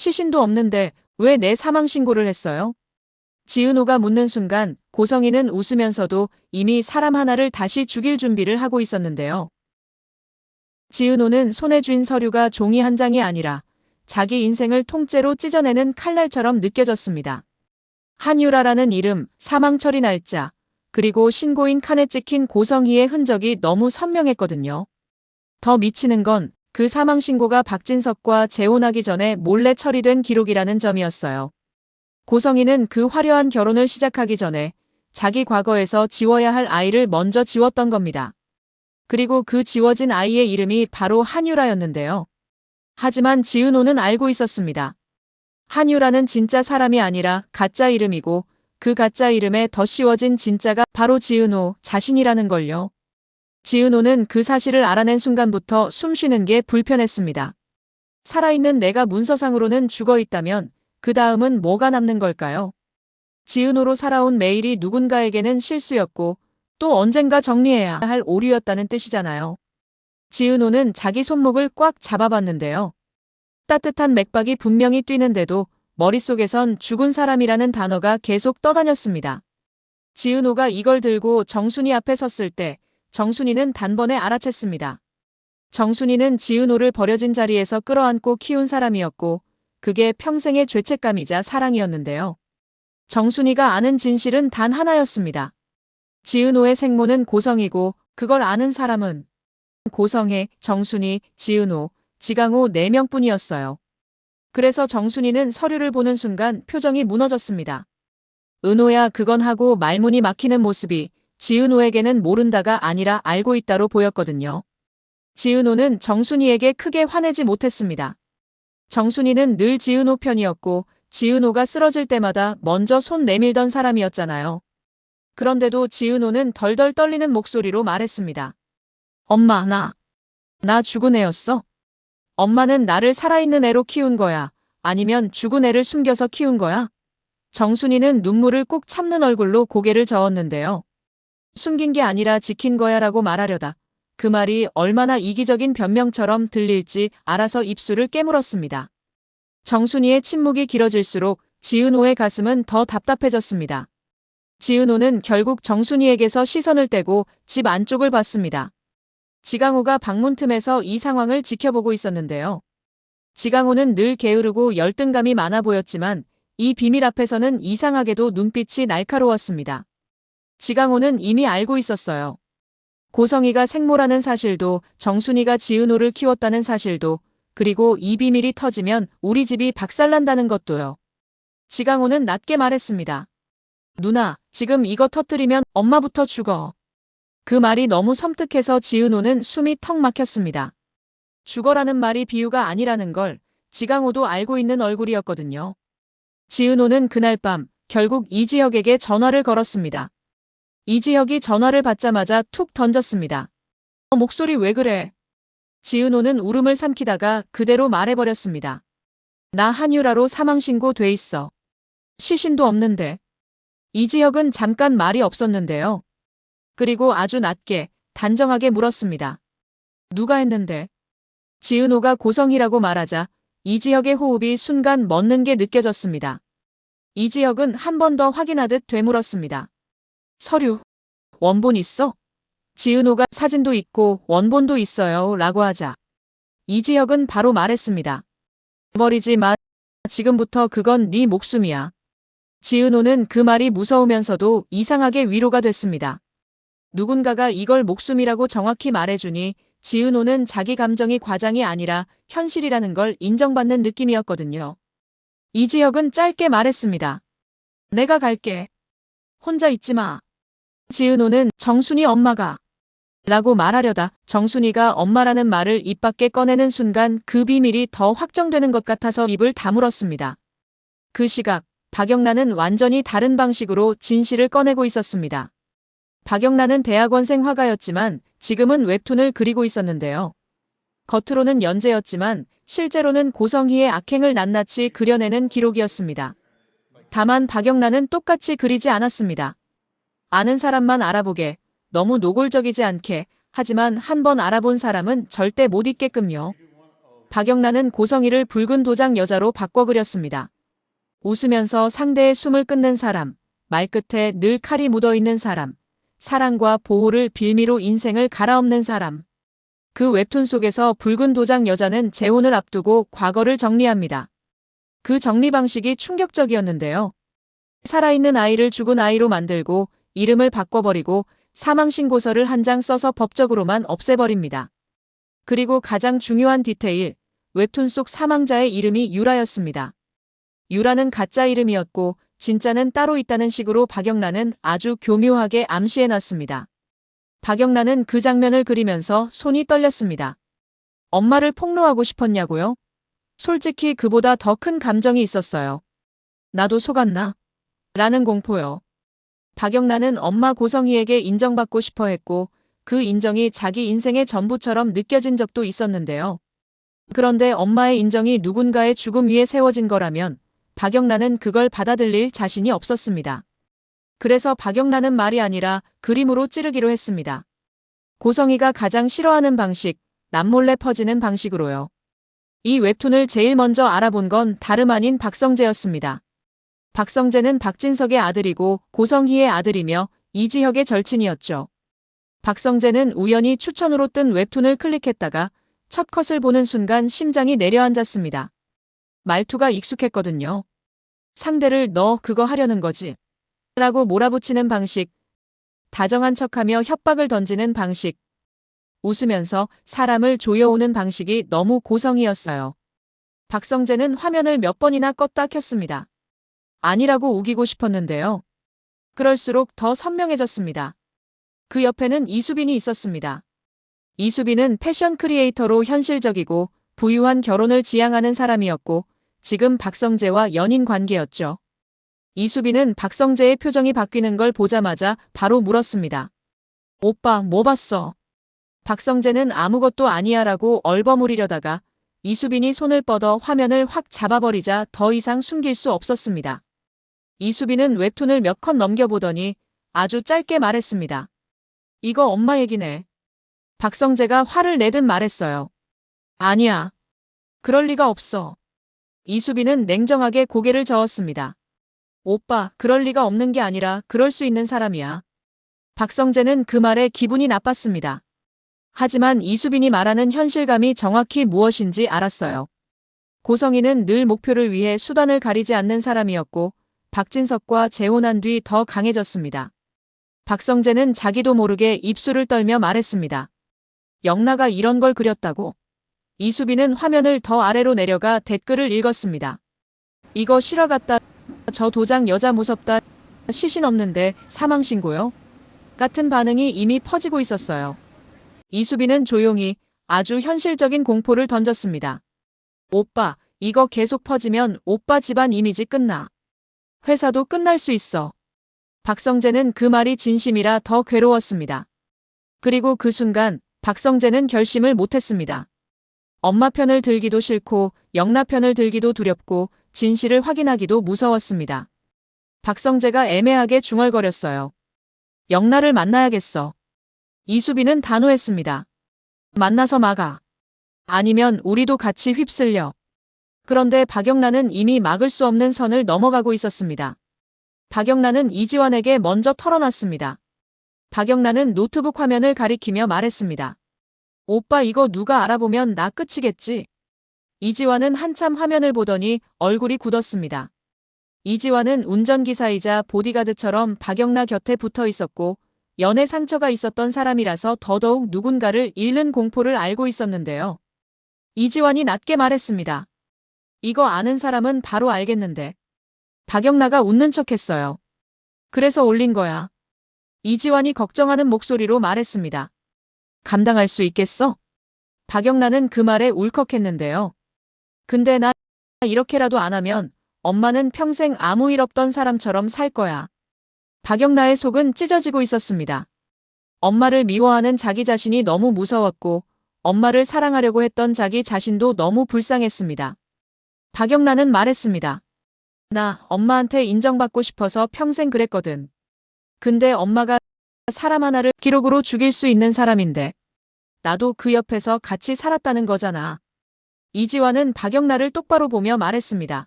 시신도 없는데 왜 내 사망 신고를 했어요? 지은호가 묻는 순간 고성희는 웃으면서도 이미 사람 하나를 다시 죽일 준비를 하고 있었는데요. 지은호는 손에 쥔 서류가 종이 한 장이 아니라 자기 인생을 통째로 찢어내는 칼날처럼 느껴졌습니다. 한유라라는 이름, 사망 처리 날짜, 그리고 신고인 칸에 찍힌 고성희의 흔적이 너무 선명했거든요. 더 미치는 건 그 사망 신고가 박진석과 재혼하기 전에 몰래 처리된 기록이라는 점이었어요. 고성희는 그 화려한 결혼을 시작하기 전에 자기 과거에서 지워야 할 아이를 먼저 지웠던 겁니다. 그리고 그 지워진 아이의 이름이 바로 한유라였는데요. 하지만 지은호는 알고 있었습니다. 한유라는 진짜 사람이 아니라 가짜 이름이고 그 가짜 이름에 덧씌워진 진짜가 바로 지은호 자신이라는 걸요. 지은호는 그 사실을 알아낸 순간부터 숨쉬는 게 불편했습니다. 살아있는 내가 문서상으로는 죽어 있다면 그 다음은 뭐가 남는 걸까요? 지은호로 살아온 매일이 누군가에게는 실수였고 또 언젠가 정리해야 할 오류였다는 뜻이잖아요. 지은호는 자기 손목을 꽉 잡아봤는데요. 따뜻한 맥박이 분명히 뛰는데도 머릿속에선 죽은 사람이라는 단어가 계속 떠다녔습니다. 지은호가 이걸 들고 정순이 앞에 섰을 때 정순이는 단번에 알아챘습니다. 정순이는 지은호를 버려진 자리에서 끌어안고 키운 사람이었고 그게 평생의 죄책감이자 사랑이었는데요. 정순이가 아는 진실은 단 하나였습니다. 지은호의 생모는 고성이고 그걸 아는 사람은 고성혜, 정순이, 지은호, 지강호 4명뿐이었어요. 그래서 정순이는 서류를 보는 순간 표정이 무너졌습니다. 은호야 그건 하고 말문이 막히는 모습이 지은호에게는 모른다가 아니라 알고 있다로 보였거든요. 지은호는 정순이에게 크게 화내지 못했습니다. 정순이는 늘 지은호 편이었고 지은호가 쓰러질 때마다 먼저 손 내밀던 사람이었잖아요. 그런데도 지은호는 덜덜 떨리는 목소리로 말했습니다. 엄마, 나 죽은 애였어? 엄마는 나를 살아있는 애로 키운 거야? 아니면 죽은 애를 숨겨서 키운 거야? 정순이는 눈물을 꾹 참는 얼굴로 고개를 저었는데요. 숨긴 게 아니라 지킨 거야 라고 말하려다 그 말이 얼마나 이기적인 변명처럼 들릴지 알아서 입술을 깨물었습니다. 정순이의 침묵이 길어질수록 지은호의 가슴은 더 답답해졌습니다. 지은호는 결국 정순이에게서 시선을 떼고 집 안쪽을 봤습니다. 지강호가 방문 틈에서 이 상황을 지켜보고 있었는데요. 지강호는 늘 게으르고 열등감이 많아 보였지만 이 비밀 앞에서는 이상하게도 눈빛이 날카로웠습니다. 지강호는 이미 알고 있었어요. 고성희가 생모라는 사실도 정순이가 지은호를 키웠다는 사실도 그리고 이 비밀이 터지면 우리 집이 박살난다는 것도요. 지강호는 낮게 말했습니다. 누나, 지금 이거 터뜨리면 엄마부터 죽어. 그 말이 너무 섬뜩해서 지은호는 숨이 턱 막혔습니다. 죽어라는 말이 비유가 아니라는 걸 지강호도 알고 있는 얼굴이었거든요. 지은호는 그날 밤 결국 이지혁에게 전화를 걸었습니다. 이지혁이 전화를 받자마자 툭 던졌습니다. 목소리 왜 그래? 지은호는 울음을 삼키다가 그대로 말해버렸습니다. 나 한유라로 사망신고 돼 있어. 시신도 없는데. 이지혁은 잠깐 말이 없었는데요. 그리고 아주 낮게 단정하게 물었습니다. 누가 했는데? 지은호가 고성이라고 말하자 이지혁의 호흡이 순간 멎는 게 느껴졌습니다. 이지혁은 한 번 더 확인하듯 되물었습니다. 서류, 원본 있어? 지은호가 사진도 있고 원본도 있어요 라고 하자 이지혁은 바로 말했습니다. 버리지 마. 지금부터 그건 네 목숨이야. 지은호는 그 말이 무서우면서도 이상하게 위로가 됐습니다. 누군가가 이걸 목숨이라고 정확히 말해주니 지은호는 자기 감정이 과장이 아니라 현실이라는 걸 인정받는 느낌이었거든요. 이지혁은 짧게 말했습니다. 내가 갈게. 혼자 있지 마. 지은호는 정순이 엄마가 라고 말하려다 정순이가 엄마라는 말을 입 밖에 꺼내는 순간 그 비밀이 더 확정되는 것 같아서 입을 다물었습니다. 그 시각 박영란은 완전히 다른 방식으로 진실을 꺼내고 있었습니다. 박영란은 대학원생 화가였지만 지금은 웹툰을 그리고 있었는데요. 겉으로는 연재였지만 실제로는 고성희의 악행을 낱낱이 그려내는 기록이었습니다. 다만 박영란은 똑같이 그리지 않았습니다. 아는 사람만 알아보게, 너무 노골적이지 않게, 하지만 한 번 알아본 사람은 절대 못 잊게끔요. 박영란은 고성이를 붉은 도장 여자로 바꿔 그렸습니다. 웃으면서 상대의 숨을 끊는 사람, 말끝에 늘 칼이 묻어있는 사람, 사랑과 보호를 빌미로 인생을 갈아엎는 사람. 그 웹툰 속에서 붉은 도장 여자는 재혼을 앞두고 과거를 정리합니다. 그 정리 방식이 충격적이었는데요. 살아있는 아이를 죽은 아이로 만들고 이름을 바꿔버리고 사망신고서를 한 장 써서 법적으로만 없애버립니다. 그리고 가장 중요한 디테일, 웹툰 속 사망자의 이름이 유라였습니다. 유라는 가짜 이름이었고 진짜는 따로 있다는 식으로 박영란은 아주 교묘하게 암시해놨습니다. 박영란은 그 장면을 그리면서 손이 떨렸습니다. 엄마를 폭로하고 싶었냐고요? 솔직히 그보다 더 큰 감정이 있었어요. 나도 속았나? 라는 공포요. 박영란은 엄마 고성희에게 인정받고 싶어 했고 그 인정이 자기 인생의 전부처럼 느껴진 적도 있었는데요. 그런데 엄마의 인정이 누군가의 죽음 위에 세워진 거라면 박영란은 그걸 받아들일 자신이 없었습니다. 그래서 박영란은 말이 아니라 그림으로 찌르기로 했습니다. 고성희가 가장 싫어하는 방식, 남몰래 퍼지는 방식으로요. 이 웹툰을 제일 먼저 알아본 건 다름 아닌 박성재였습니다. 박성재는 박진석의 아들이고 고성희의 아들이며 이지혁의 절친이었죠. 박성재는 우연히 추천으로 뜬 웹툰을 클릭했다가 첫 컷을 보는 순간 심장이 내려앉았습니다. 말투가 익숙했거든요. 상대를 너 그거 하려는 거지? 라고 몰아붙이는 방식, 다정한 척하며 협박을 던지는 방식, 웃으면서 사람을 조여오는 방식이 너무 고성이었어요. 박성재는 화면을 몇 번이나 껐다 켰습니다. 아니라고 우기고 싶었는데요. 그럴수록 더 선명해졌습니다. 그 옆에는 이수빈이 있었습니다. 이수빈은 패션 크리에이터로 현실적이고 부유한 결혼을 지향하는 사람이었고 지금 박성재와 연인 관계였죠. 이수빈은 박성재의 표정이 바뀌는 걸 보자마자 바로 물었습니다. 오빠 뭐 봤어? 박성재는 아무것도 아니야 라고 얼버무리려다가 이수빈이 손을 뻗어 화면을 확 잡아버리자 더 이상 숨길 수 없었습니다. 이수빈은 웹툰을 몇 컷 넘겨보더니 아주 짧게 말했습니다. 이거 엄마 얘기네. 박성재가 화를 내듯 말했어요. 아니야. 그럴 리가 없어. 이수빈은 냉정하게 고개를 저었습니다. 오빠, 그럴 리가 없는 게 아니라 그럴 수 있는 사람이야. 박성재는 그 말에 기분이 나빴습니다. 하지만 이수빈이 말하는 현실감이 정확히 무엇인지 알았어요. 고성희는 늘 목표를 위해 수단을 가리지 않는 사람이었고 박진석과 재혼한 뒤 더 강해졌습니다. 박성재는 자기도 모르게 입술을 떨며 말했습니다. 영라가 이런 걸 그렸다고. 이수빈은 화면을 더 아래로 내려가 댓글을 읽었습니다. 이거 실화 같다. 저 도장 여자 무섭다. 시신 없는데 사망신고요? 같은 반응이 이미 퍼지고 있었어요. 이수빈은 조용히 아주 현실적인 공포를 던졌습니다. 오빠, 이거 계속 퍼지면 오빠 집안 이미지 끝나. 회사도 끝날 수 있어. 박성재는 그 말이 진심이라 더 괴로웠습니다. 그리고 그 순간 박성재는 결심을 못했습니다. 엄마 편을 들기도 싫고 영라 편을 들기도 두렵고 진실을 확인하기도 무서웠습니다. 박성재가 애매하게 중얼거렸어요. 영라를 만나야겠어. 이수빈은 단호했습니다. 만나서 막아. 아니면 우리도 같이 휩쓸려. 그런데 박영란은 이미 막을 수 없는 선을 넘어가고 있었습니다. 박영란은 이지환에게 먼저 털어놨습니다. 박영란은 노트북 화면을 가리키며 말했습니다. 오빠 이거 누가 알아보면 나 끝이겠지. 이지환은 한참 화면을 보더니 얼굴이 굳었습니다. 이지환은 운전기사이자 보디가드처럼 박영란 곁에 붙어 있었고 연애 상처가 있었던 사람이라서 더더욱 누군가를 잃는 공포를 알고 있었는데요. 이지환이 낮게 말했습니다. 이거 아는 사람은 바로 알겠는데. 박영란가 웃는 척했어요. 그래서 올린 거야. 이지환이 걱정하는 목소리로 말했습니다. 감당할 수 있겠어? 박영란은 그 말에 울컥했는데요. 근데 나 이렇게라도 안 하면 엄마는 평생 아무 일 없던 사람처럼 살 거야. 박영란의 속은 찢어지고 있었습니다. 엄마를 미워하는 자기 자신이 너무 무서웠고 엄마를 사랑하려고 했던 자기 자신도 너무 불쌍했습니다. 박영란은 말했습니다. 나 엄마한테 인정받고 싶어서 평생 그랬거든. 근데 엄마가 사람 하나를 기록으로 죽일 수 있는 사람인데 나도 그 옆에서 같이 살았다는 거잖아. 이지화는 박영란을 똑바로 보며 말했습니다.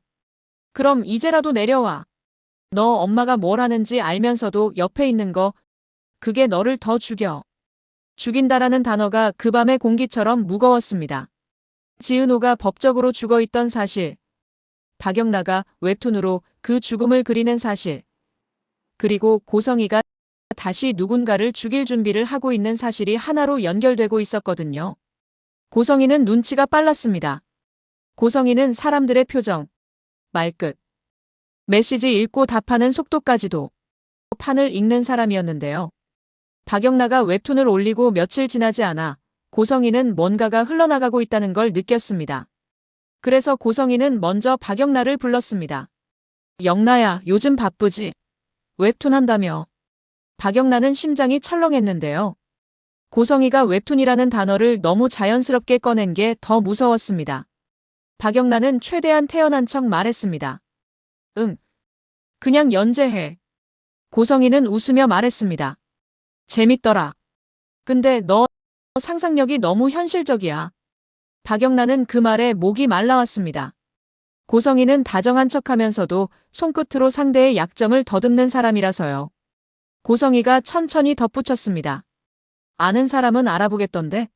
그럼 이제라도 내려와. 너 엄마가 뭘 하는지 알면서도 옆에 있는 거, 그게 너를 더 죽여. 죽인다라는 단어가 그 밤의 공기처럼 무거웠습니다. 지은호가 법적으로 죽어있던 사실, 박영란가 웹툰으로 그 죽음을 그리는 사실, 그리고 고성이가 다시 누군가를 죽일 준비를 하고 있는 사실이 하나로 연결되고 있었거든요. 고성이는 눈치가 빨랐습니다. 고성이는 사람들의 표정, 말끝, 메시지 읽고 답하는 속도까지도 판을 읽는 사람이었는데요. 박영란가 웹툰을 올리고 며칠 지나지 않아 고성이는 뭔가가 흘러나가고 있다는 걸 느꼈습니다. 그래서 고성이는 먼저 박영란을 불렀습니다. 영란야, 요즘 바쁘지? 웹툰 한다며. 박영란은 심장이 철렁했는데요. 고성이가 웹툰이라는 단어를 너무 자연스럽게 꺼낸 게 더 무서웠습니다. 박영란은 최대한 태연한 척 말했습니다. 응. 그냥 연재해. 고성이는 웃으며 말했습니다. 재밌더라. 근데 너 상상력이 너무 현실적이야. 박영란은 그 말에 목이 말라왔습니다. 고성이는 다정한 척하면서도 손끝으로 상대의 약점을 더듬는 사람이라서요. 고성이가 천천히 덧붙였습니다. 아는 사람은 알아보겠던데?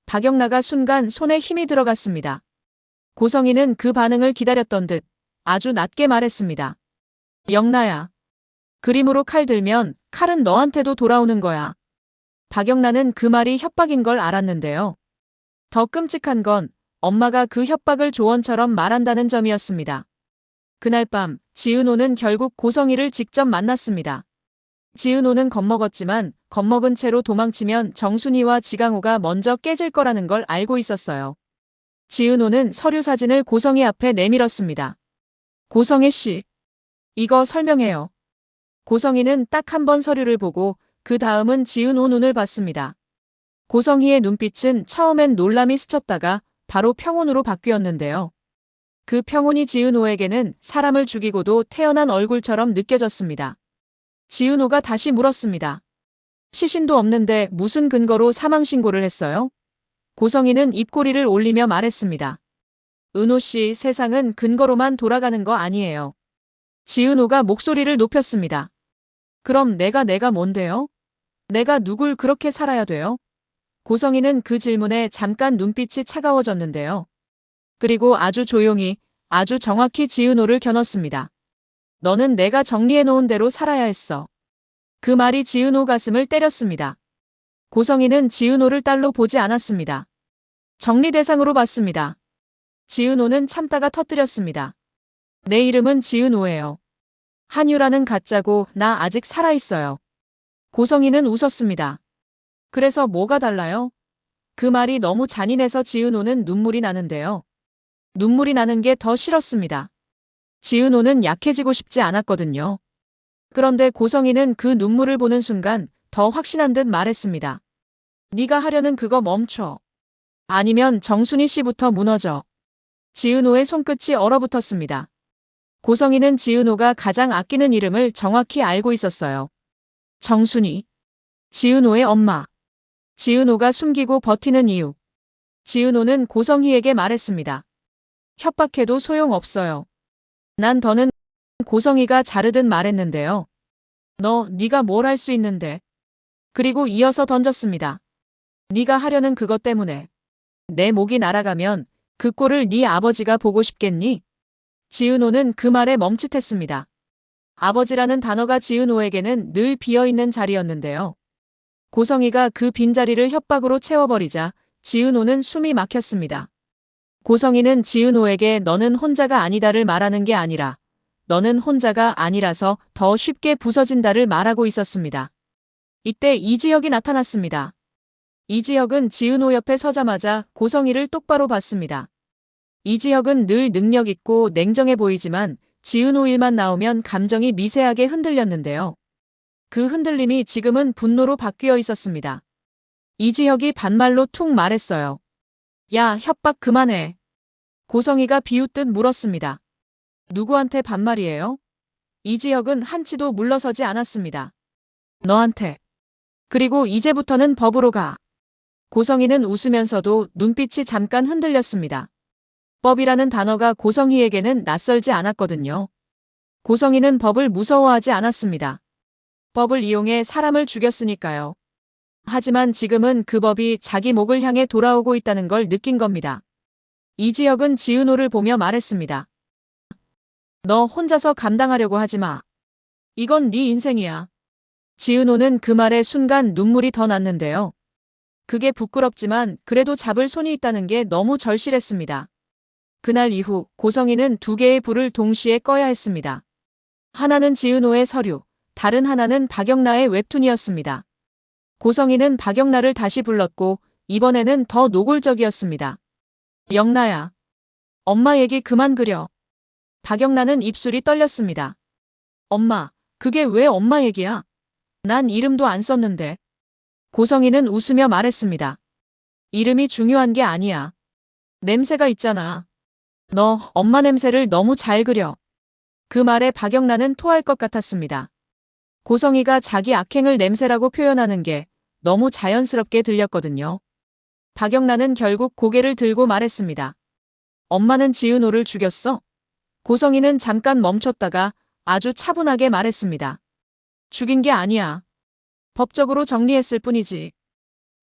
박영란가 순간 손에 힘이 들어갔습니다. 고성이는 그 반응을 기다렸던 듯 아주 낮게 말했습니다. 영란야. 그림으로 칼 들면 칼은 너한테도 돌아오는 거야. 박영란은 그 말이 협박인 걸 알았는데요. 더 끔찍한 건 엄마가 그 협박을 조언처럼 말한다는 점이었습니다. 그날 밤 지은호는 결국 고성이를 직접 만났습니다. 지은호는 겁먹었지만 겁먹은 채로 도망치면 정순이와 지강호가 먼저 깨질 거라는 걸 알고 있었어요. 지은호는 서류 사진을 고성이 앞에 내밀었습니다. 고성애 씨, 이거 설명해요. 고성이는 딱 한 번 서류를 보고 그 다음은 지은호 눈을 봤습니다. 고성희의 눈빛은 처음엔 놀람이 스쳤다가 바로 평온으로 바뀌었는데요. 그 평온이 지은호에게는 사람을 죽이고도 태어난 얼굴처럼 느껴졌습니다. 지은호가 다시 물었습니다. 시신도 없는데 무슨 근거로 사망신고를 했어요? 고성이는 입꼬리를 올리며 말했습니다. 은호 씨, 세상은 근거로만 돌아가는 거 아니에요. 지은호가 목소리를 높였습니다. 그럼 내가 뭔데요? 내가 누굴 그렇게 살아야 돼요? 고성이는 그 질문에 잠깐 눈빛이 차가워졌는데요. 그리고 아주 조용히, 아주 정확히 지은호를 겨눴습니다. 너는 내가 정리해놓은 대로 살아야 했어. 그 말이 지은호 가슴을 때렸습니다. 고성이는 지은호를 딸로 보지 않았습니다. 정리 대상으로 봤습니다. 지은호는 참다가 터뜨렸습니다. 내 이름은 지은호예요. 한유라는 가짜고 나 아직 살아있어요. 고성이는 웃었습니다. 그래서 뭐가 달라요? 그 말이 너무 잔인해서 지은호는 눈물이 나는데요. 눈물이 나는 게 더 싫었습니다. 지은호는 약해지고 싶지 않았거든요. 그런데 고성이는 그 눈물을 보는 순간 더 확신한 듯 말했습니다. 네가 하려는 그거 멈춰. 아니면 정순이 씨부터 무너져. 지은호의 손끝이 얼어붙었습니다. 고성이는 지은호가 가장 아끼는 이름을 정확히 알고 있었어요. 정순이. 지은호의 엄마. 지은호가 숨기고 버티는 이유. 지은호는 고성희에게 말했습니다. 협박해도 소용없어요. 난 더는 고성이가 자르듯 말했는데요. 네가 뭘 할 수 있는데. 그리고 이어서 던졌습니다. 네가 하려는 그것 때문에. 내 목이 날아가면 그 꼴을 네 아버지가 보고 싶겠니? 지은호는 그 말에 멈칫했습니다. 아버지라는 단어가 지은호에게는 늘 비어있는 자리였는데요. 고성이가 그 빈자리를 협박으로 채워버리자 지은호는 숨이 막혔습니다. 고성이는 지은호에게 너는 혼자가 아니다를 말하는 게 아니라 너는 혼자가 아니라서 더 쉽게 부서진다를 말하고 있었습니다. 이때 이지혁이 나타났습니다. 이지혁은 지은호 옆에 서자마자 고성이를 똑바로 봤습니다. 이지혁은 늘 능력 있고 냉정해 보이지만 지은호 일만 나오면 감정이 미세하게 흔들렸는데요. 그 흔들림이 지금은 분노로 바뀌어 있었습니다. 이지혁이 반말로 툭 말했어요. 야, 협박 그만해. 고성이가 비웃듯 물었습니다. 누구한테 반말이에요? 이지혁은 한치도 물러서지 않았습니다. 너한테. 그리고 이제부터는 법으로 가. 고성이는 웃으면서도 눈빛이 잠깐 흔들렸습니다. 법이라는 단어가 고성희에게는 낯설지 않았거든요. 고성희는 법을 무서워하지 않았습니다. 법을 이용해 사람을 죽였으니까요. 하지만 지금은 그 법이 자기 목을 향해 돌아오고 있다는 걸 느낀 겁니다. 이지혁은 지은호를 보며 말했습니다. 너 혼자서 감당하려고 하지 마. 이건 네 인생이야. 지은호는 그 말에 순간 눈물이 더 났는데요. 그게 부끄럽지만 그래도 잡을 손이 있다는 게 너무 절실했습니다. 그날 이후 고성희는 두 개의 불을 동시에 꺼야 했습니다. 하나는 지은호의 서류, 다른 하나는 박영라의 웹툰이었습니다. 고성희는 박영라를 다시 불렀고 이번에는 더 노골적이었습니다. 영라야. 엄마 얘기 그만 그려. 박영라는 입술이 떨렸습니다. 엄마, 그게 왜 엄마 얘기야? 난 이름도 안 썼는데. 고성희는 웃으며 말했습니다. 이름이 중요한 게 아니야. 냄새가 있잖아. 너 엄마 냄새를 너무 잘 그려. 그 말에 박영라는 토할 것 같았습니다. 고성희가 자기 악행을 냄새라고 표현하는 게 너무 자연스럽게 들렸거든요. 박영라는 결국 고개를 들고 말했습니다. 엄마는 지은호를 죽였어? 고성희는 잠깐 멈췄다가 아주 차분하게 말했습니다. 죽인 게 아니야. 법적으로 정리했을 뿐이지.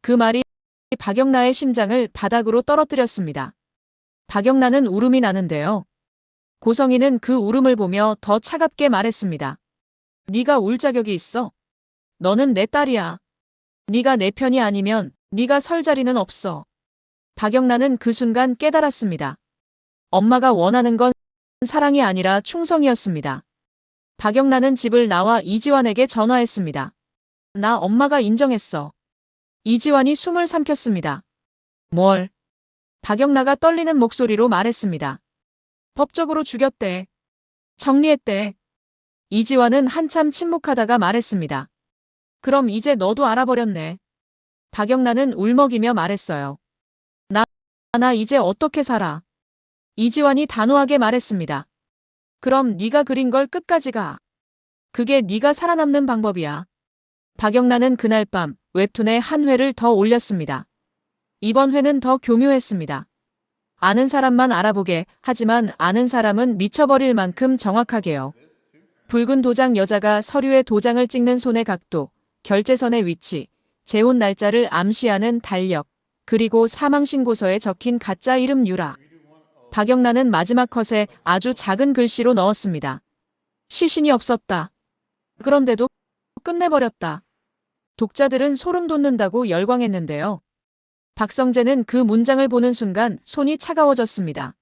그 말이 박영라의 심장을 바닥으로 떨어뜨렸습니다. 박영라는 울음이 나는데요. 고성희는 그 울음을 보며 더 차갑게 말했습니다. 네가 울 자격이 있어? 너는 내 딸이야. 네가 내 편이 아니면 네가 설 자리는 없어. 박영라는 그 순간 깨달았습니다. 엄마가 원하는 건 사랑이 아니라 충성이었습니다. 박영라는 집을 나와 이지환에게 전화했습니다. 나 엄마가 인정했어. 이지환이 숨을 삼켰습니다. 뭘? 박영라가 떨리는 목소리로 말했습니다. 법적으로 죽였대. 정리했대. 이지환은 한참 침묵하다가 말했습니다. 그럼 이제 너도 알아버렸네. 박영라는 울먹이며 말했어요. 나 이제 어떻게 살아? 이지환이 단호하게 말했습니다. 그럼 네가 그린 걸 끝까지 가. 그게 네가 살아남는 방법이야. 박영라는 그날 밤 웹툰에 한 회를 더 올렸습니다. 이번 회는 더 교묘했습니다. 아는 사람만 알아보게, 하지만 아는 사람은 미쳐버릴 만큼 정확하게요. 붉은 도장 여자가 서류에 도장을 찍는 손의 각도, 결제선의 위치, 재혼 날짜를 암시하는 달력, 그리고 사망신고서에 적힌 가짜 이름 유라. 박영라는 마지막 컷에 아주 작은 글씨로 넣었습니다. 시신이 없었다. 그런데도 끝내버렸다. 독자들은 소름 돋는다고 열광했는데요. 박성재는 그 문장을 보는 순간 손이 차가워졌습니다.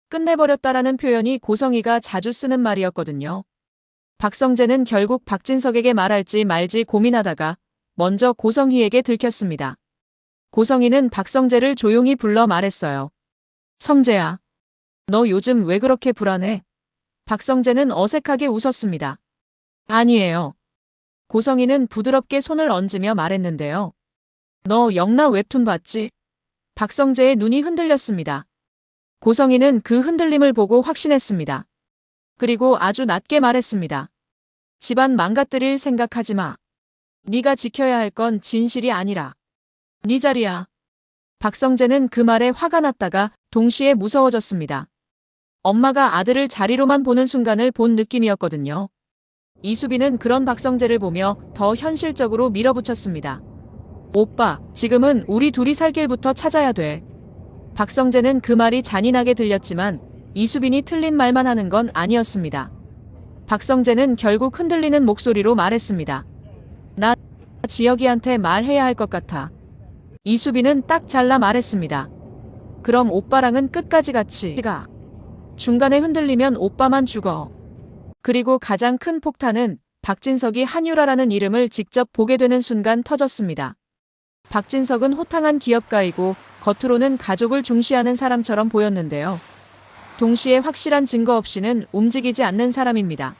끝내버렸다라는 표현이 고성희가 자주 쓰는 말이었거든요. 박성재는 결국 박진석에게 말할지 말지 고민하다가 먼저 고성희에게 들켰습니다. 고성희는 박성재를 조용히 불러 말했어요. 성재야, 너 요즘 왜 그렇게 불안해? 박성재는 어색하게 웃었습니다. 아니에요. 고성희는 부드럽게 손을 얹으며 말했는데요. 너 영라 웹툰 봤지? 박성재의 눈이 흔들렸습니다. 고성희는 그 흔들림을 보고 확신했습니다. 그리고 아주 낮게 말했습니다. 집안 망가뜨릴 생각하지 마. 네가 지켜야 할 건 진실이 아니라 네 자리야. 박성재는 그 말에 화가 났다가 동시에 무서워졌습니다. 엄마가 아들을 자리로만 보는 순간을 본 느낌이었거든요. 이수빈은 그런 박성재를 보며 더 현실적으로 밀어붙였습니다. 오빠, 지금은 우리 둘이 살 길부터 찾아야 돼. 박성재는 그 말이 잔인하게 들렸지만 이수빈이 틀린 말만 하는 건 아니었습니다. 박성재는 결국 흔들리는 목소리로 말했습니다. 나 지혁이한테 말해야 할 것 같아. 이수빈은 딱 잘라 말했습니다. 그럼 오빠랑은 끝까지 같이 가. 중간에 흔들리면 오빠만 죽어. 그리고 가장 큰 폭탄은 박진석이 한유라라는 이름을 직접 보게 되는 순간 터졌습니다. 박진석은 호탕한 기업가이고 겉으로는 가족을 중시하는 사람처럼 보였는데요. 동시에 확실한 증거 없이는 움직이지 않는 사람입니다.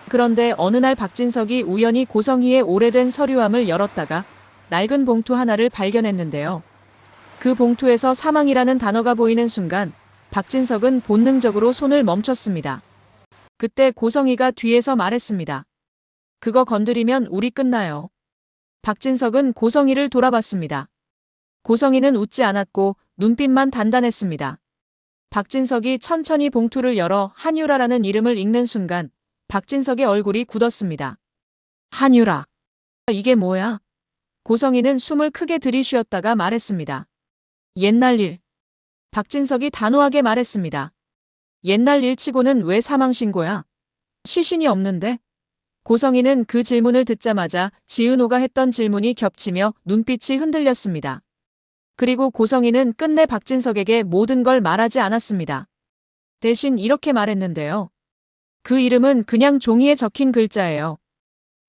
그런데 어느 날 박진석이 우연히 고성희의 오래된 서류함을 열었다가 낡은 봉투 하나를 발견했는데요. 그 봉투에서 사망이라는 단어가 보이는 순간 박진석은 본능적으로 손을 멈췄습니다. 그때 고성희가 뒤에서 말했습니다. 그거 건드리면 우리 끝나요. 박진석은 고성희를 돌아봤습니다. 고성희는 웃지 않았고 눈빛만 단단했습니다. 박진석이 천천히 봉투를 열어 한유라라는 이름을 읽는 순간 박진석의 얼굴이 굳었습니다. 한유라. 이게 뭐야? 고성희는 숨을 크게 들이쉬었다가 말했습니다. 옛날 일. 박진석이 단호하게 말했습니다. 옛날 일치고는 왜 사망신고야? 시신이 없는데? 고성희는 그 질문을 듣자마자 지은호가 했던 질문이 겹치며 눈빛이 흔들렸습니다. 그리고 고성희는 끝내 박진석에게 모든 걸 말하지 않았습니다. 대신 이렇게 말했는데요. 그 이름은 그냥 종이에 적힌 글자예요.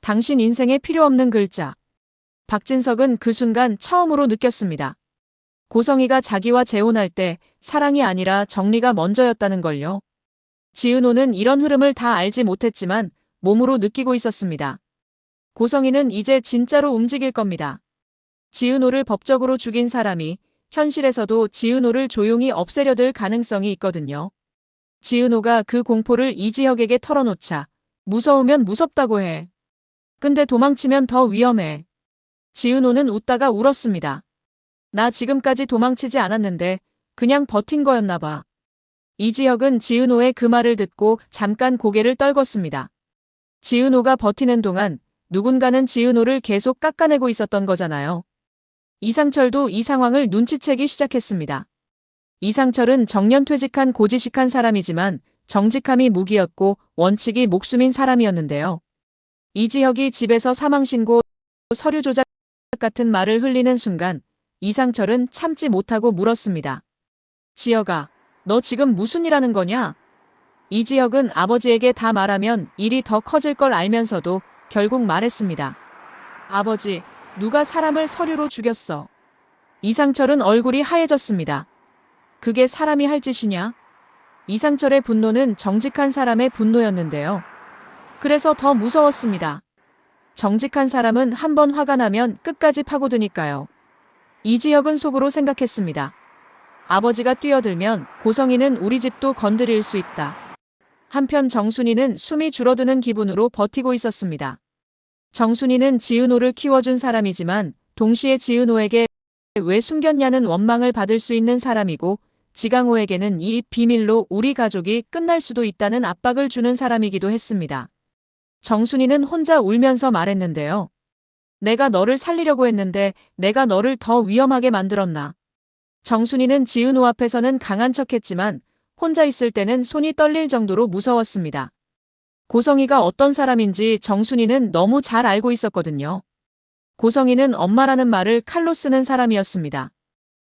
당신 인생에 필요 없는 글자. 박진석은 그 순간 처음으로 느꼈습니다. 고성희가 자기와 재혼할 때 사랑이 아니라 정리가 먼저였다는 걸요. 지은호는 이런 흐름을 다 알지 못했지만 몸으로 느끼고 있었습니다. 고성희는 이제 진짜로 움직일 겁니다. 지은호를 법적으로 죽인 사람이 현실에서도 지은호를 조용히 없애려들 가능성이 있거든요. 지은호가 그 공포를 이지혁에게 털어놓자 무서우면 무섭다고 해. 근데 도망치면 더 위험해. 지은호는 웃다가 울었습니다. 나 지금까지 도망치지 않았는데 그냥 버틴 거였나 봐. 이지혁은 지은호의 그 말을 듣고 잠깐 고개를 떨궜습니다. 지은호가 버티는 동안 누군가는 지은호를 계속 깎아내고 있었던 거잖아요. 이상철도 이 상황을 눈치채기 시작했습니다. 이상철은 정년퇴직한 고지식한 사람이지만 정직함이 무기였고 원칙이 목숨인 사람이었는데요. 이지혁이 집에서 사망신고, 서류 조작 같은 말을 흘리는 순간 이상철은 참지 못하고 물었습니다. 지혁아, 너 지금 무슨 일 하는 거냐? 이지혁은 아버지에게 다 말하면 일이 더 커질 걸 알면서도 결국 말했습니다. 아버지, 누가 사람을 서류로 죽였어? 이상철은 얼굴이 하얘졌습니다. 그게 사람이 할 짓이냐? 이상철의 분노는 정직한 사람의 분노였는데요. 그래서 더 무서웠습니다. 정직한 사람은 한번 화가 나면 끝까지 파고드니까요. 이지혁은 속으로 생각했습니다. 아버지가 뛰어들면 고성희는 우리 집도 건드릴 수 있다. 한편 정순이는 숨이 줄어드는 기분으로 버티고 있었습니다. 정순이는 지은호를 키워준 사람이지만 동시에 지은호에게 왜 숨겼냐는 원망을 받을 수 있는 사람이고 지강호에게는 이 비밀로 우리 가족이 끝날 수도 있다는 압박을 주는 사람이기도 했습니다. 정순이는 혼자 울면서 말했는데요. 내가 너를 살리려고 했는데 내가 너를 더 위험하게 만들었나. 정순이는 지은호 앞에서는 강한 척했지만 혼자 있을 때는 손이 떨릴 정도로 무서웠습니다. 고성희가 어떤 사람인지 정순이는 너무 잘 알고 있었거든요. 고성희는 엄마라는 말을 칼로 쓰는 사람이었습니다.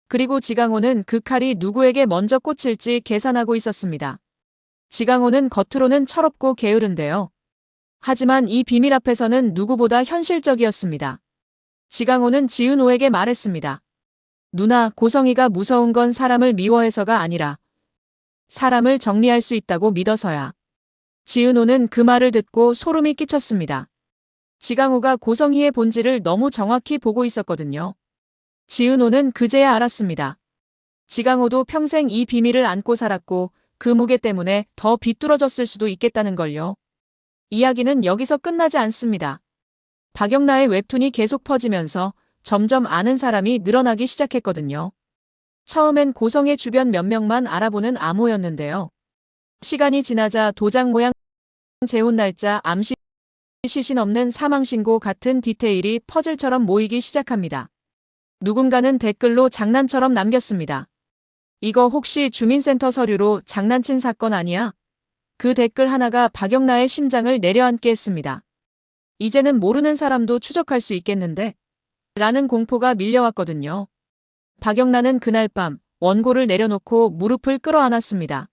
그리고 지강호는 그 칼이 누구에게 먼저 꽂힐지 계산하고 있었습니다. 지강호는 겉으로는 철없고 게으른데요. 하지만 이 비밀 앞에서는 누구보다 현실적이었습니다. 지강호는 지은호에게 말했습니다. 누나, 고성희가 무서운 건 사람을 미워해서가 아니라 사람을 정리할 수 있다고 믿어서야. 지은호는 그 말을 듣고 소름이 끼쳤습니다. 지강호가 고성희의 본질을 너무 정확히 보고 있었거든요. 지은호는 그제야 알았습니다. 지강호도 평생 이 비밀을 안고 살았고 그 무게 때문에 더 비뚤어졌을 수도 있겠다는 걸요. 이야기는 여기서 끝나지 않습니다. 박영라의 웹툰이 계속 퍼지면서 점점 아는 사람이 늘어나기 시작했거든요. 처음엔 고성의 주변 몇 명만 알아보는 암호였는데요. 시간이 지나자 도장 모양, 재혼 날짜, 암시, 시신 없는 사망신고 같은 디테일이 퍼즐처럼 모이기 시작합니다. 누군가는 댓글로 장난처럼 남겼습니다. 이거 혹시 주민센터 서류로 장난친 사건 아니야? 그 댓글 하나가 박영라의 심장을 내려앉게 했습니다. 이제는 모르는 사람도 추적할 수 있겠는데? 라는 공포가 밀려왔거든요. 박영라는 그날 밤 원고를 내려놓고 무릎을 끌어안았습니다.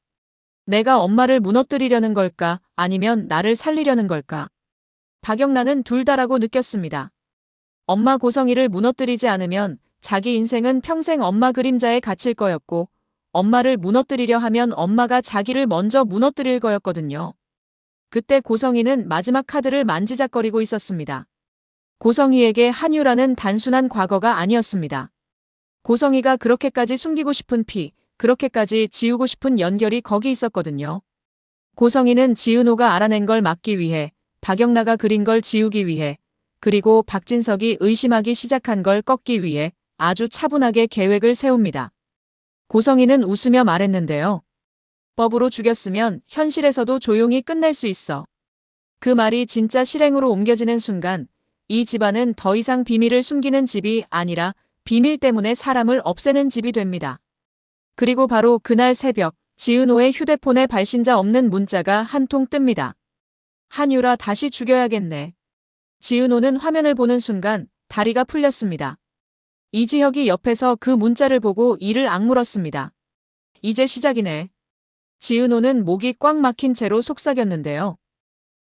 내가 엄마를 무너뜨리려는 걸까? 아니면 나를 살리려는 걸까? 박영라는 둘 다라고 느꼈습니다. 엄마 고성희를 무너뜨리지 않으면 자기 인생은 평생 엄마 그림자에 갇힐 거였고 엄마를 무너뜨리려 하면 엄마가 자기를 먼저 무너뜨릴 거였거든요. 그때 고성희는 마지막 카드를 만지작거리고 있었습니다. 고성희에게 한유라는 단순한 과거가 아니었습니다. 고성희가 그렇게까지 숨기고 싶은 피, 그렇게까지 지우고 싶은 연결이 거기 있었거든요. 고성희는 지은호가 알아낸 걸 막기 위해, 박영라가 그린 걸 지우기 위해, 그리고 박진석이 의심하기 시작한 걸 꺾기 위해 아주 차분하게 계획을 세웁니다. 고성희는 웃으며 말했는데요. 법으로 죽였으면 현실에서도 조용히 끝낼 수 있어. 그 말이 진짜 실행으로 옮겨지는 순간 이 집안은 더 이상 비밀을 숨기는 집이 아니라 비밀 때문에 사람을 없애는 집이 됩니다. 그리고 바로 그날 새벽 지은호의 휴대폰에 발신자 없는 문자가 한 통 뜹니다. 한유라 다시 죽여야겠네. 지은호는 화면을 보는 순간 다리가 풀렸습니다. 이지혁이 옆에서 그 문자를 보고 이를 악물었습니다. 이제 시작이네. 지은호는 목이 꽉 막힌 채로 속삭였는데요.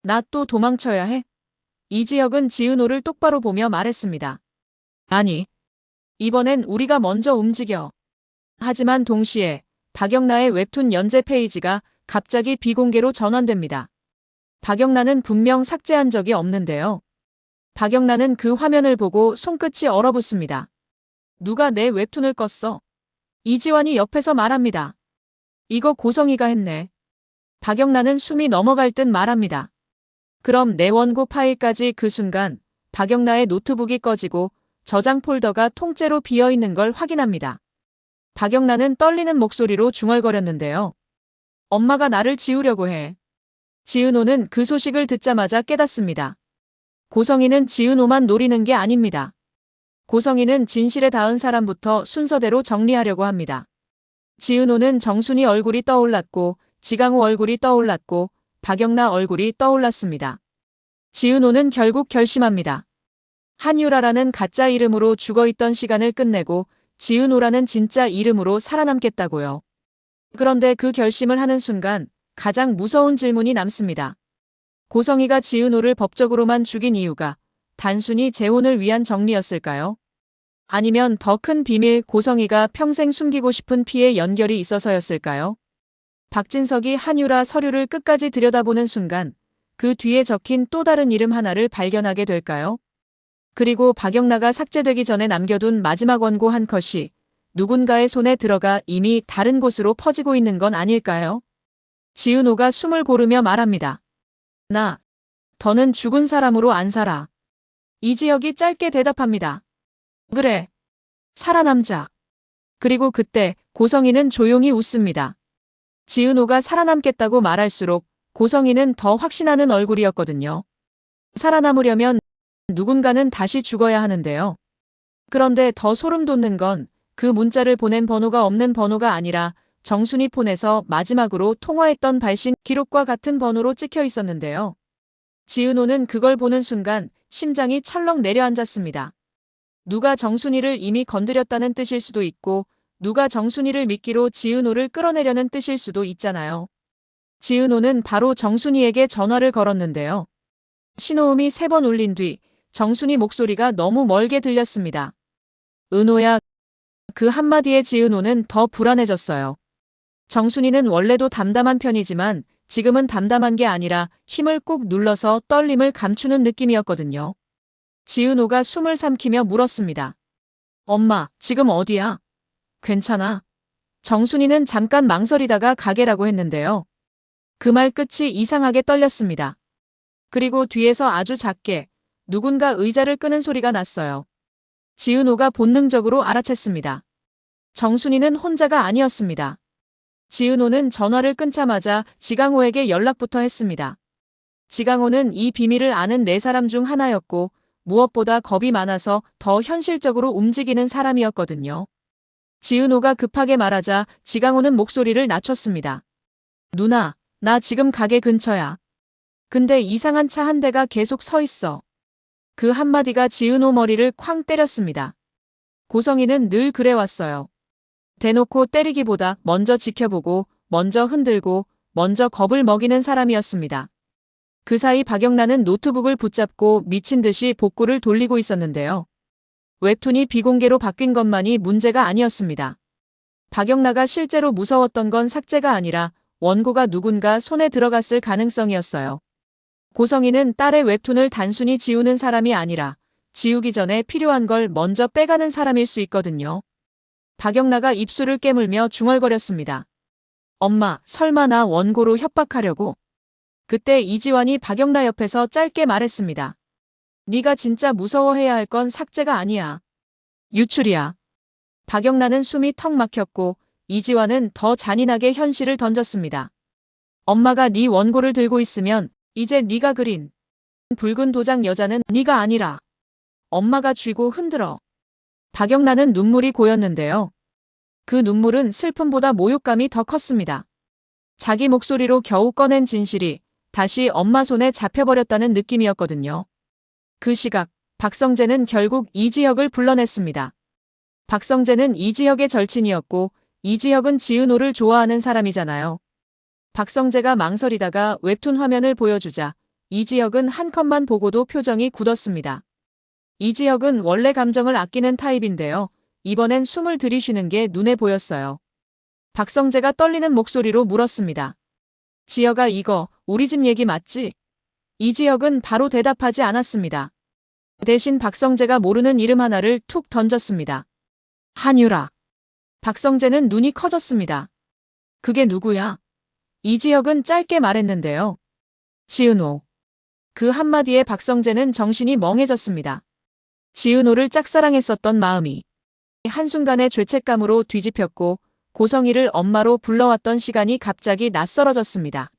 나 또 도망쳐야 해? 이지혁은 지은호를 똑바로 보며 말했습니다. 아니. 이번엔 우리가 먼저 움직여. 하지만 동시에 박영란의 웹툰 연재 페이지가 갑자기 비공개로 전환됩니다. 박영란은 분명 삭제한 적이 없는데요. 박영란은 그 화면을 보고 손끝이 얼어붙습니다. 누가 내 웹툰을 껐어? 이지환이 옆에서 말합니다. 이거 고성이가 했네. 박영란은 숨이 넘어갈 듯 말합니다. 그럼 내 원고 파일까지. 그 순간 박영란의 노트북이 꺼지고 저장 폴더가 통째로 비어있는 걸 확인합니다. 박영란은 떨리는 목소리로 중얼거렸는데요. 엄마가 나를 지우려고 해. 지은호는 그 소식을 듣자마자 깨닫습니다. 고성이는 지은호만 노리는 게 아닙니다. 고성이는 진실에 닿은 사람부터 순서대로 정리하려고 합니다. 지은호는 정순이 얼굴이 떠올랐고 지강호 얼굴이 떠올랐고 박영란 얼굴이 떠올랐습니다. 지은호는 결국 결심합니다. 한유라라는 가짜 이름으로 죽어있던 시간을 끝내고 지은호라는 진짜 이름으로 살아남겠다고요. 그런데 그 결심을 하는 순간 가장 무서운 질문이 남습니다. 고성이가 지은호를 법적으로만 죽인 이유가 단순히 재혼을 위한 정리였을까요? 아니면 더 큰 비밀, 고성이가 평생 숨기고 싶은 피해 연결이 있어서였을까요? 박진석이 한유라 서류를 끝까지 들여다보는 순간 그 뒤에 적힌 또 다른 이름 하나를 발견하게 될까요? 그리고 박영란가 삭제되기 전에 남겨둔 마지막 원고 한 컷이 누군가의 손에 들어가 이미 다른 곳으로 퍼지고 있는 건 아닐까요? 지은호가 숨을 고르며 말합니다. 더는 죽은 사람으로 안 살아. 이지혁이 짧게 대답합니다. 그래. 살아남자. 그리고 그때 고성이는 조용히 웃습니다. 지은호가 살아남겠다고 말할수록 고성이는 더 확신하는 얼굴이었거든요. 살아남으려면 누군가는 다시 죽어야 하는데요. 그런데 더 소름 돋는 건 그 문자를 보낸 번호가 없는 번호가 아니라 정순이 폰에서 마지막으로 통화했던 발신 기록과 같은 번호로 찍혀 있었는데요. 지은호는 그걸 보는 순간 심장이 철렁 내려앉았습니다. 누가 정순이를 이미 건드렸다는 뜻일 수도 있고 누가 정순이를 미끼로 지은호를 끌어내려는 뜻일 수도 있잖아요. 지은호는 바로 정순이에게 전화를 걸었는데요. 신호음이 3번 울린 뒤 정순이 목소리가 너무 멀게 들렸습니다. 은호야. 그 한마디에 지은호는 더 불안해졌어요. 정순이는 원래도 담담한 편이지만 지금은 담담한 게 아니라 힘을 꾹 눌러서 떨림을 감추는 느낌이었거든요. 지은호가 숨을 삼키며 물었습니다. 엄마, 지금 어디야? 괜찮아. 정순이는 잠깐 망설이다가 가게라고 했는데요. 그 말 끝이 이상하게 떨렸습니다. 그리고 뒤에서 아주 작게 누군가 의자를 끄는 소리가 났어요. 지은호가 본능적으로 알아챘습니다. 정순이는 혼자가 아니었습니다. 지은호는 전화를 끊자마자 지강호에게 연락부터 했습니다. 지강호는 이 비밀을 아는 4사람 중 하나였고 무엇보다 겁이 많아서 더 현실적으로 움직이는 사람이었거든요. 지은호가 급하게 말하자 지강호는 목소리를 낮췄습니다. 누나, 나 지금 가게 근처야. 근데 이상한 차 한 대가 계속 서 있어. 그 한마디가 지은호 머리를 쾅 때렸습니다. 고성이는 늘 그래왔어요. 대놓고 때리기보다 먼저 지켜보고, 먼저 흔들고, 먼저 겁을 먹이는 사람이었습니다. 그 사이 박영란은 노트북을 붙잡고 미친 듯이 복구를 돌리고 있었는데요. 웹툰이 비공개로 바뀐 것만이 문제가 아니었습니다. 박영란가 실제로 무서웠던 건 삭제가 아니라 원고가 누군가 손에 들어갔을 가능성이었어요. 고성이는 딸의 웹툰을 단순히 지우는 사람이 아니라 지우기 전에 필요한 걸 먼저 빼가는 사람일 수 있거든요. 박영란가 입술을 깨물며 중얼거렸습니다. 엄마, 설마 나 원고로 협박하려고? 그때 이지환이 박영란 옆에서 짧게 말했습니다. 네가 진짜 무서워해야 할 건 삭제가 아니야. 유출이야. 박영란은 숨이 턱 막혔고 이지환은 더 잔인하게 현실을 던졌습니다. 엄마가 네 원고를 들고 있으면 이제 네가 그린 붉은 도장 여자는 네가 아니라. 엄마가 쥐고 흔들어. 박영란은 눈물이 고였는데요. 그 눈물은 슬픔보다 모욕감이 더 컸습니다. 자기 목소리로 겨우 꺼낸 진실이 다시 엄마 손에 잡혀버렸다는 느낌이었거든요. 그 시각 박성재는 결국 이지혁을 불러냈습니다. 박성재는 이지혁의 절친이었고 이지혁은 지은호를 좋아하는 사람이잖아요. 박성재가 망설이다가 웹툰 화면을 보여주자 이지혁은 한 컷만 보고도 표정이 굳었습니다. 이지혁은 원래 감정을 아끼는 타입인데요. 이번엔 숨을 들이쉬는 게 눈에 보였어요. 박성재가 떨리는 목소리로 물었습니다. 지혁아, 이거 우리 집 얘기 맞지? 이지혁은 바로 대답하지 않았습니다. 대신 박성재가 모르는 이름 하나를 툭 던졌습니다. 한유라. 박성재는 눈이 커졌습니다. 그게 누구야? 이지혁은 짧게 말했는데요. 지은호. 그 한마디에 박성재는 정신이 멍해졌습니다. 지은호를 짝사랑했었던 마음이 한순간에 죄책감으로 뒤집혔고 고성이를 엄마로 불러왔던 시간이 갑자기 낯설어졌습니다.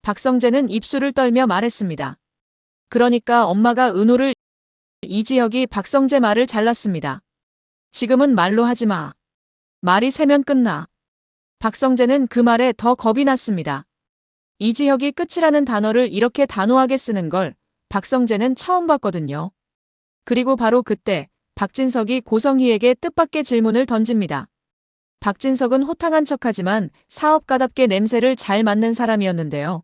박성재는 입술을 떨며 말했습니다. 그러니까 엄마가 은호를. 이지혁이 박성재 말을 잘랐습니다. 지금은 말로 하지 마. 말이 새면 끝나. 박성재는 그 말에 더 겁이 났습니다. 이지혁이 끝이라는 단어를 이렇게 단호하게 쓰는 걸 박성재는 처음 봤거든요. 그리고 바로 그때 박진석이 고성희에게 뜻밖의 질문을 던집니다. 박진석은 호탕한 척하지만 사업가답게 냄새를 잘 맡는 사람이었는데요.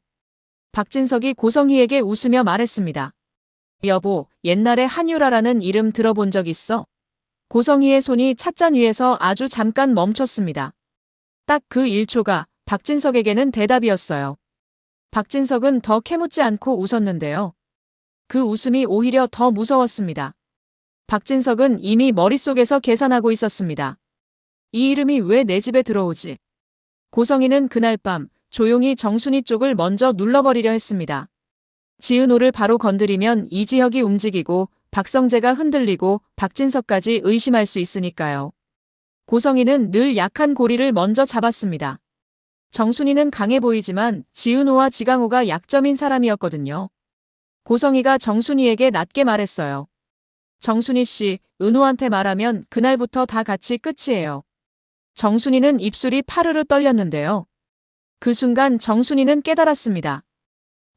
박진석이 고성희에게 웃으며 말했습니다. 여보, 옛날에 한유라라는 이름 들어본 적 있어? 고성희의 손이 찻잔 위에서 아주 잠깐 멈췄습니다. 딱 그 1초가 박진석에게는 대답이었어요. 박진석은 더 캐묻지 않고 웃었는데요. 그 웃음이 오히려 더 무서웠습니다. 박진석은 이미 머릿속에서 계산하고 있었습니다. 이 이름이 왜 내 집에 들어오지? 고성희는 그날 밤 조용히 정순이 쪽을 먼저 눌러버리려 했습니다. 지은호를 바로 건드리면 이지혁이 움직이고 박성재가 흔들리고 박진석까지 의심할 수 있으니까요. 고성희는 늘 약한 고리를 먼저 잡았습니다. 정순이는 강해 보이지만 지은호와 지강호가 약점인 사람이었거든요. 고성희가 정순이에게 낮게 말했어요. 정순이 씨, 은호한테 말하면 그날부터 다 같이 끝이에요. 정순이는 입술이 파르르 떨렸는데요. 그 순간 정순이는 깨달았습니다.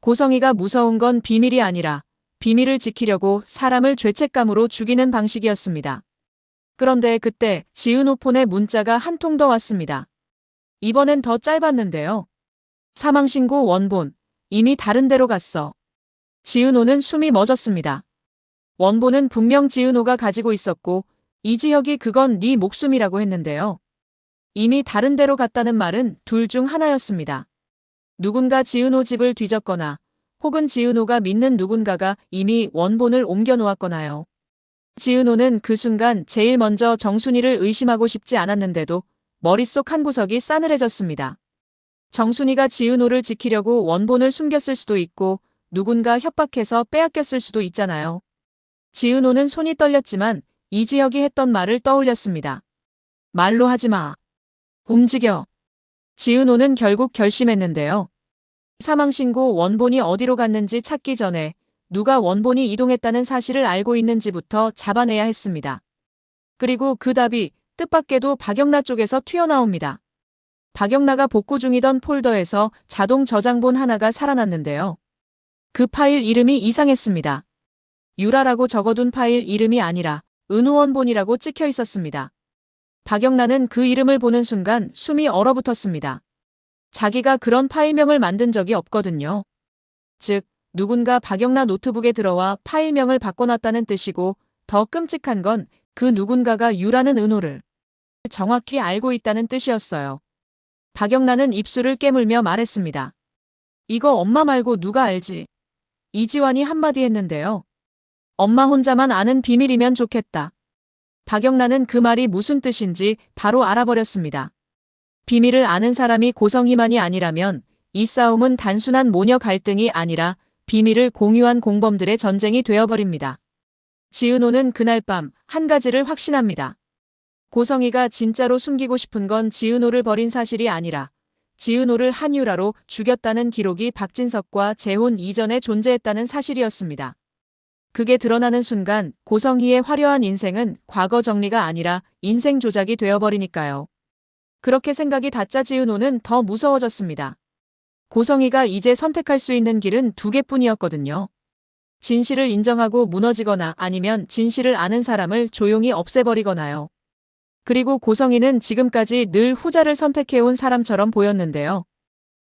고성희가 무서운 건 비밀이 아니라 비밀을 지키려고 사람을 죄책감으로 죽이는 방식이었습니다. 그런데 그때 지은호 폰에 문자가 한 통 더 왔습니다. 이번엔 더 짧았는데요. 사망신고 원본, 이미 다른 데로 갔어. 지은호는 숨이 멎었습니다. 원본은 분명 지은호가 가지고 있었고 이지혁이 그건 네 목숨이라고 했는데요. 이미 다른 데로 갔다는 말은 둘 중 하나였습니다. 누군가 지은호 집을 뒤졌거나 혹은 지은호가 믿는 누군가가 이미 원본을 옮겨놓았거나요. 지은호는 그 순간 제일 먼저 정순이를 의심하고 싶지 않았는데도 머릿속 한 구석이 싸늘해졌습니다. 정순이가 지은호를 지키려고 원본을 숨겼을 수도 있고 누군가 협박해서 빼앗겼을 수도 있잖아요. 지은호는 손이 떨렸지만 이지혁이 했던 말을 떠올렸습니다. 말로 하지 마. 움직여. 지은호는 결국 결심했는데요. 사망신고 원본이 어디로 갔는지 찾기 전에 누가 원본이 이동했다는 사실을 알고 있는지부터 잡아내야 했습니다. 그리고 그 답이 뜻밖에도 박영라 쪽에서 튀어나옵니다. 박영라가 복구 중이던 폴더에서 자동 저장본 하나가 살아났는데요. 그 파일 이름이 이상했습니다. 유라라고 적어둔 파일 이름이 아니라 은호원본이라고 찍혀 있었습니다. 박영란은 그 이름을 보는 순간 숨이 얼어붙었습니다. 자기가 그런 파일명을 만든 적이 없거든요. 즉, 누군가 박영란 노트북에 들어와 파일명을 바꿔놨다는 뜻이고 더 끔찍한 건 그 누군가가 유라는 은호를 정확히 알고 있다는 뜻이었어요. 박영란은 입술을 깨물며 말했습니다. 이거 엄마 말고 누가 알지? 이지환이 한마디 했는데요. 엄마 혼자만 아는 비밀이면 좋겠다. 박영란은 그 말이 무슨 뜻인지 바로 알아버렸습니다. 비밀을 아는 사람이 고성희만이 아니라면 이 싸움은 단순한 모녀 갈등이 아니라 비밀을 공유한 공범들의 전쟁이 되어버립니다. 지은호는 그날 밤 한 가지를 확신합니다. 고성희가 진짜로 숨기고 싶은 건 지은호를 버린 사실이 아니라 지은호를 한유라로 죽였다는 기록이 박진석과 재혼 이전에 존재했다는 사실이었습니다. 그게 드러나는 순간 고성희의 화려한 인생은 과거 정리가 아니라 인생 조작이 되어버리니까요. 그렇게 생각이 닿자 지은호는 더 무서워졌습니다. 고성희가 이제 선택할 수 있는 길은 두 개뿐이었거든요. 진실을 인정하고 무너지거나 아니면 진실을 아는 사람을 조용히 없애버리거나요. 그리고 고성희는 지금까지 늘 후자를 선택해온 사람처럼 보였는데요.